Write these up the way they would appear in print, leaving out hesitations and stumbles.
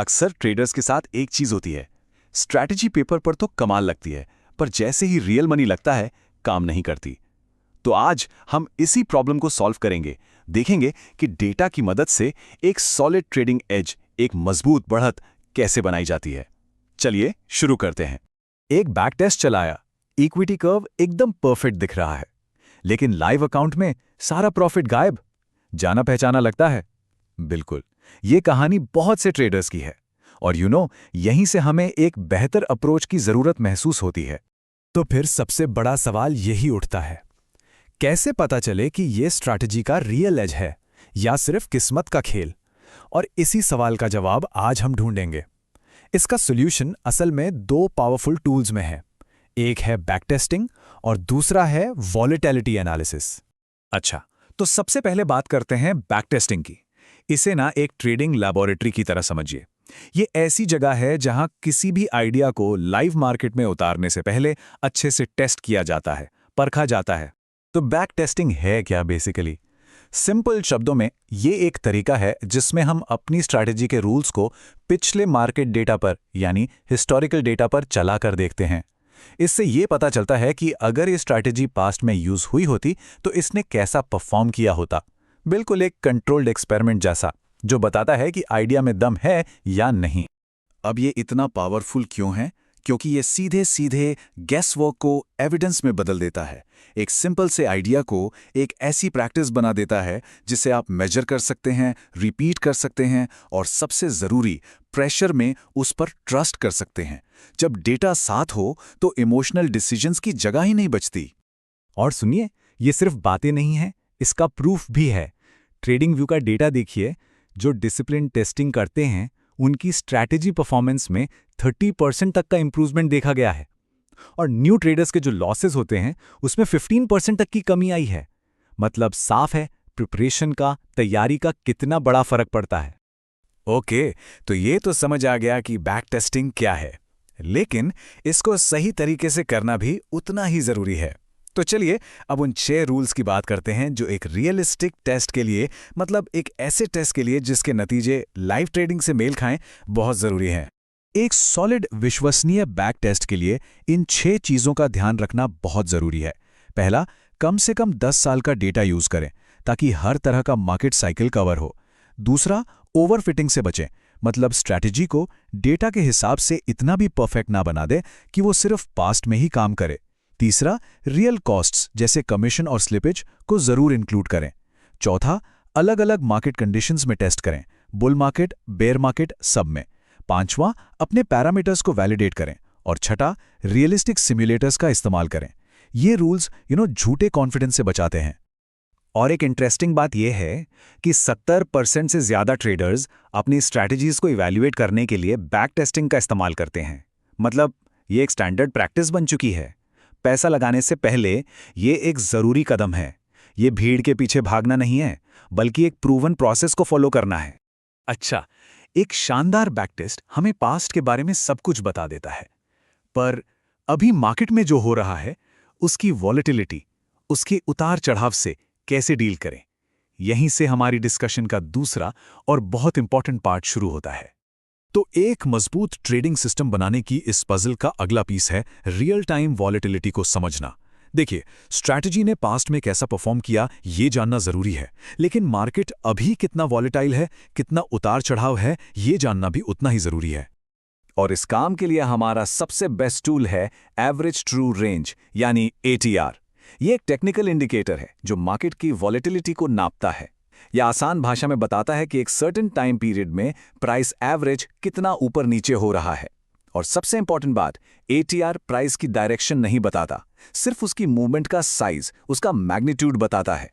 अक्सर ट्रेडर्स के साथ एक चीज होती है। स्ट्रैटेजी पेपर पर तो कमाल लगती है, पर जैसे ही रियल मनी लगता है काम नहीं करती। तो आज हम इसी प्रॉब्लम को सॉल्व करेंगे। देखेंगे कि डेटा की मदद से एक सॉलिड ट्रेडिंग एज, एक मजबूत बढ़त कैसे बनाई जाती है। चलिए शुरू करते हैं। एक बैक टेस्ट चलाया, इक्विटी कर्व एकदम परफेक्ट दिख रहा है, लेकिन लाइव अकाउंट में सारा प्रॉफिट गायब। जाना पहचाना लगता है? बिल्कुल, ये कहानी बहुत से ट्रेडर्स की है और यहीं से हमें एक बेहतर अप्रोच की जरूरत महसूस होती है। तो फिर सबसे बड़ा सवाल यही उठता है, कैसे पता चले कि ये स्ट्रैटेजी का रियल एज है या सिर्फ किस्मत का खेल? और इसी सवाल का जवाब आज हम ढूंढेंगे। इसका सॉल्यूशन असल में दो पावरफुल टूल्स में है। एक है बैक टेस्टिंग और दूसरा है वॉलेटिलिटी एनालिसिस। अच्छा, तो सबसे पहले बात करते हैं बैक टेस्टिंग की। इसे एक ट्रेडिंग लैबोरेटरी की तरह समझिए। ये ऐसी जगह है जहां किसी भी आइडिया को लाइव मार्केट में उतारने से पहले अच्छे से टेस्ट किया जाता है, परखा जाता है। तो बैक टेस्टिंग है क्या बेसिकली? सिंपल शब्दों में ये एक तरीका है जिसमें हम अपनी स्ट्रैटेजी के रूल्स को पिछले मार्केट डेटा पर यानी हिस्टोरिकल डेटा पर चला कर देखते हैं। इससे ये पता चलता है कि अगर ये स्ट्रैटेजी पास्ट में यूज हुई होती तो इसने कैसा परफॉर्म किया होता। बिल्कुल एक कंट्रोल्ड एक्सपेरिमेंट जैसा, जो बताता है कि आइडिया में दम है या नहीं। अब ये इतना पावरफुल क्यों है? क्योंकि ये सीधे सीधे गेस वर्क को एविडेंस में बदल देता है। एक सिंपल से आइडिया को एक ऐसी प्रैक्टिस बना देता है जिसे आप मेजर कर सकते हैं, रिपीट कर सकते हैं और सबसे ज़रूरी प्रेशर में उस पर ट्रस्ट कर सकते हैं। जब डेटा साथ हो तो इमोशनल डिसीजंस की जगह ही नहीं बचती। और सुनिए, ये सिर्फ बातें नहीं हैं, इसका प्रूफ भी है। ट्रेडिंग व्यू का डेटा देखिए। जो डिसिप्लिन टेस्टिंग करते हैं उनकी स्ट्रैटेजी परफॉर्मेंस में 30% तक का इंप्रूवमेंट देखा गया है और न्यू ट्रेडर्स के जो लॉसेस होते हैं उसमें 15% तक की कमी आई है। मतलब साफ है प्रिपरेशन का, तैयारी का कितना बड़ा फर्क पड़ता है। ओके, तो ये तो समझ आ गया कि बैक टेस्टिंग क्या है, लेकिन इसको सही तरीके से करना भी उतना ही जरूरी है। तो चलिए अब उन 6 रूल्स की बात करते हैं जो एक रियलिस्टिक टेस्ट के लिए, मतलब एक ऐसे टेस्ट के लिए जिसके नतीजे लाइव ट्रेडिंग से मेल खाएं, बहुत जरूरी हैं। एक सॉलिड विश्वसनीय बैक टेस्ट के लिए इन 6 चीजों का ध्यान रखना बहुत जरूरी है। पहला, कम से कम 10 साल का डेटा यूज करें ताकि हर तरह का मार्केट साइकिल कवर हो। दूसरा, ओवरफिटिंग से बचें, मतलब स्ट्रैटेजी को डेटा के हिसाब से इतना भी परफेक्ट ना बना दे कि वो सिर्फ पास्ट में ही काम करे। तीसरा, रियल कॉस्ट्स जैसे कमीशन और स्लिपेज को जरूर इंक्लूड करें। चौथा, अलग अलग मार्केट कंडीशंस में टेस्ट करें, बुल मार्केट, बेयर मार्केट, सब में। पांचवां, अपने पैरामीटर्स को वैलिडेट करें। और छठा, रियलिस्टिक सिम्युलेटर्स का इस्तेमाल करें। ये रूल्स झूठे कॉन्फिडेंस से बचाते हैं। और एक इंटरेस्टिंग बात यह है कि 70% से ज्यादा ट्रेडर्स अपनी स्ट्रैटेजीज को इवैल्यूएट करने के लिए बैक टेस्टिंग का इस्तेमाल करते हैं। मतलब ये एक स्टैंडर्ड प्रैक्टिस बन चुकी है। पैसा लगाने से पहले ये एक जरूरी कदम है। ये भीड़ के पीछे भागना नहीं है, बल्कि एक प्रूवन प्रोसेस को फॉलो करना है। अच्छा, एक शानदार बैक टेस्ट हमें पास्ट के बारे में सब कुछ बता देता है, पर अभी मार्केट में जो हो रहा है उसकी वॉलेटिलिटी, उसके उतार चढ़ाव से कैसे डील करें, यहीं से हमारी डिस्कशन का दूसरा और बहुत इंपॉर्टेंट पार्ट शुरू होता है। तो एक मजबूत ट्रेडिंग सिस्टम बनाने की इस पजल का अगला पीस है रियल टाइम वॉलेटिलिटी को समझना। देखिए, स्ट्रैटेजी ने पास्ट में कैसा परफॉर्म किया ये जानना जरूरी है, लेकिन मार्केट अभी कितना वॉलेटाइल है, कितना उतार चढ़ाव है, ये जानना भी उतना ही जरूरी है। और इस काम के लिए हमारा सबसे बेस्ट टूल है एवरेज ट्रू रेंज यानी ATR। ये एक टेक्निकल इंडिकेटर है जो मार्केट की वॉलेटिलिटी को नापता है। यह आसान भाषा में बताता है कि एक सर्टेन टाइम पीरियड में प्राइस एवरेज कितना ऊपर नीचे हो रहा है। और सबसे इंपॉर्टेंट बात, ATR प्राइस की डायरेक्शन नहीं बताता, सिर्फ उसकी मूवमेंट का साइज, उसका मैग्नीट्यूड बताता है।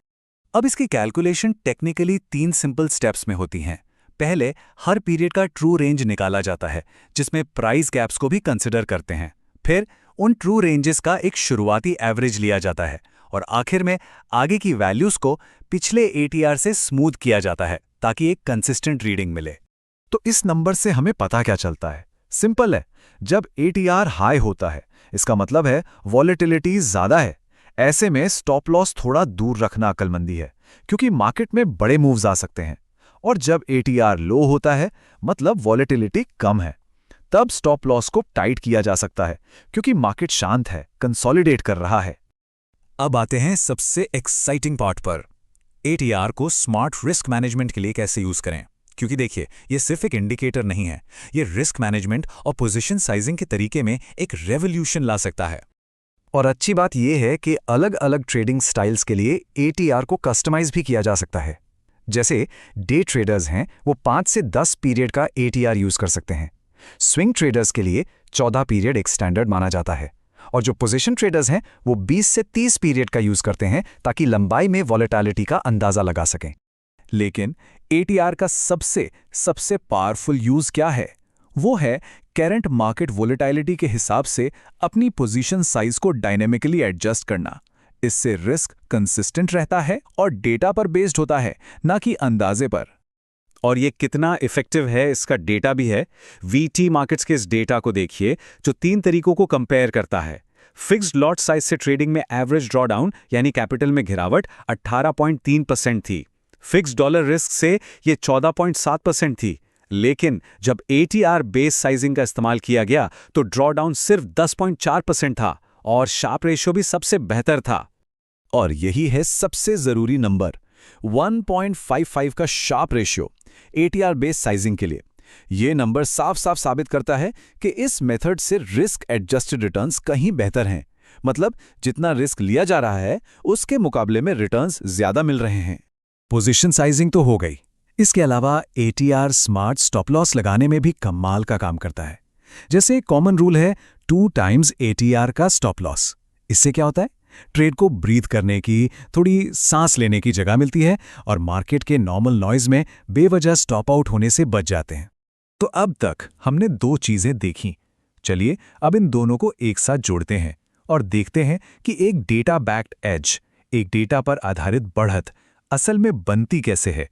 अब इसकी कैलकुलेशन टेक्निकली 3 सिंपल स्टेप्स में होती हैं। पहले, हर पीरियड का ट्रू रेंज निकाला जाता है जिसमें प्राइस गैप्स को भी कंसिडर करते हैं। फिर उन ट्रू रेंजेस का एक शुरुआती एवरेज लिया जाता है और आखिर में आगे की वैल्यूज को पिछले ATR से स्मूथ किया जाता है ताकि एक कंसिस्टेंट रीडिंग मिले। तो इस नंबर से हमें पता क्या चलता है? सिंपल है, जब ATR हाई होता है इसका मतलब है वॉलेटिलिटी ज्यादा है। ऐसे में स्टॉप लॉस थोड़ा दूर रखना अक्लमंदी है, क्योंकि मार्केट में बड़े मूव्स आ सकते हैं। और जब ATR लो होता है मतलब वॉलेटिलिटी कम है, तब स्टॉप लॉस को टाइट किया जा सकता है क्योंकि मार्केट शांत है, कंसोलिडेट कर रहा है। अब आते हैं सबसे एक्साइटिंग पार्ट पर, ATR को स्मार्ट रिस्क मैनेजमेंट के लिए कैसे यूज करें। क्योंकि देखिए, ये सिर्फ एक इंडिकेटर नहीं है, ये रिस्क मैनेजमेंट और पोजीशन साइजिंग के तरीके में एक रेवोल्यूशन ला सकता है। और अच्छी बात यह है कि अलग अलग ट्रेडिंग स्टाइल्स के लिए ATR को कस्टमाइज भी किया जा सकता है। जैसे डे ट्रेडर्स हैं, वो 5 से 10 पीरियड का ATR यूज कर सकते हैं। स्विंग ट्रेडर्स के लिए 14 पीरियड एक स्टैंडर्ड माना जाता है, और जो पोजीशन ट्रेडर्स हैं वो 20 से 30 पीरियड का यूज करते हैं ताकि लंबाई में वॉलेटिलिटी का अंदाजा लगा सकें। लेकिन ATR का सबसे पावरफुल यूज क्या है? वो है करंट मार्केट वोलेटिलिटी के हिसाब से अपनी पोजीशन साइज को डायनेमिकली एडजस्ट करना। इससे रिस्क कंसिस्टेंट रहता है और डेटा पर बेस्ड होता है, ना कि अंदाजे पर। और ये कितना इफेक्टिव है इसका डेटा भी है। VT मार्केट्स के इस डेटा को देखिए जो 3 तरीकों को कंपेयर करता है। फिक्स्ड लॉट साइज से ट्रेडिंग में एवरेज ड्रॉडाउन यानी कैपिटल में गिरावट 18.3% थी। फिक्स्ड डॉलर रिस्क से ये 14.7% थी। लेकिन जब ATR बेस साइजिंग का इस्तेमाल किया गया तो ड्रॉडाउन सिर्फ 10.4% था और शार्प रेशियो भी सबसे बेहतर था। और यही है सबसे जरूरी नंबर, 1.55 का Sharpe ratio ATR base sizing के लिए। ये नंबर साफ साफ साबित करता है कि इस मेथड से रिस्क एडजस्टेड रिटर्न्स कहीं बेहतर हैं। मतलब जितना रिस्क लिया जा रहा है उसके मुकाबले में रिटर्न्स ज्यादा मिल रहे हैं। पोजीशन साइजिंग तो हो गई, इसके अलावा ATR स्मार्ट स्टॉप लॉस लगाने में भी कमाल का काम करता है। जैसे कॉमन रूल है 2 टाइम्स ATR का स्टॉप लॉस। इससे क्या होता है? ट्रेड को ब्रीथ करने की, थोड़ी सांस लेने की जगह मिलती है और मार्केट के नॉर्मल नॉइज में बेवजह स्टॉप आउट होने से बच जाते हैं। तो अब तक हमने 2 चीजें देखी। चलिए अब इन दोनों को एक साथ जोड़ते हैं और देखते हैं कि एक डेटा बैक्ड एज, एक डेटा पर आधारित बढ़त असल में बनती कैसे है।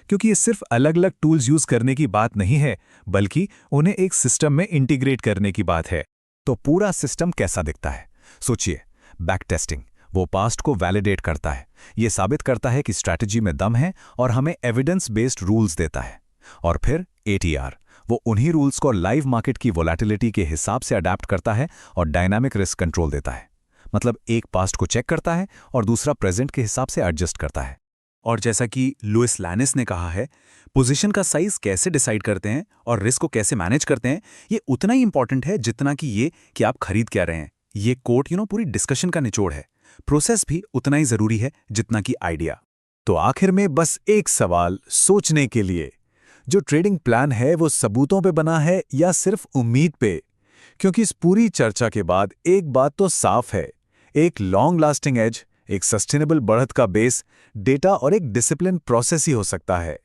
क्योंकि ये सिर्फ अलग अलग टूल्स यूज करने की बात नहीं है, बल्कि उन्हें एक सिस्टम में इंटीग्रेट करने की बात है। तो पूरा सिस्टम कैसा दिखता है? सोचिए, बैक टेस्टिंग वो पास्ट को वैलिडेट करता है, ये साबित करता है कि स्ट्रैटेजी में दम है और हमें एविडेंस बेस्ड रूल्स देता है। और फिर ATR वो उन्हीं रूल्स को लाइव मार्केट की वोलेटिलिटी के हिसाब से अडैप्ट करता है और डायनामिक रिस्क कंट्रोल देता है। मतलब एक पास्ट को चेक करता है और दूसरा प्रेजेंट के हिसाब से एडजस्ट करता है। और जैसा कि लुइस लैनिस ने कहा है, पोजीशन का साइज कैसे डिसाइड करते हैं और रिस्क को कैसे मैनेज करते हैं, ये उतना ही इंपॉर्टेंट है जितना कि ये कि आप खरीद क्या रहे हैं। ये कोट पूरी डिस्कशन का निचोड़ है। प्रोसेस भी उतना ही जरूरी है जितना कि आइडिया। तो आखिर में बस एक सवाल सोचने के लिए, जो ट्रेडिंग प्लान है वो सबूतों पे बना है या सिर्फ उम्मीद पे? क्योंकि इस पूरी चर्चा के बाद एक बात तो साफ है, एक लॉन्ग लास्टिंग एज, एक सस्टेनेबल बढ़त का बेस, डेटा और एक डिसिप्लिन प्रोसेस ही हो सकता है।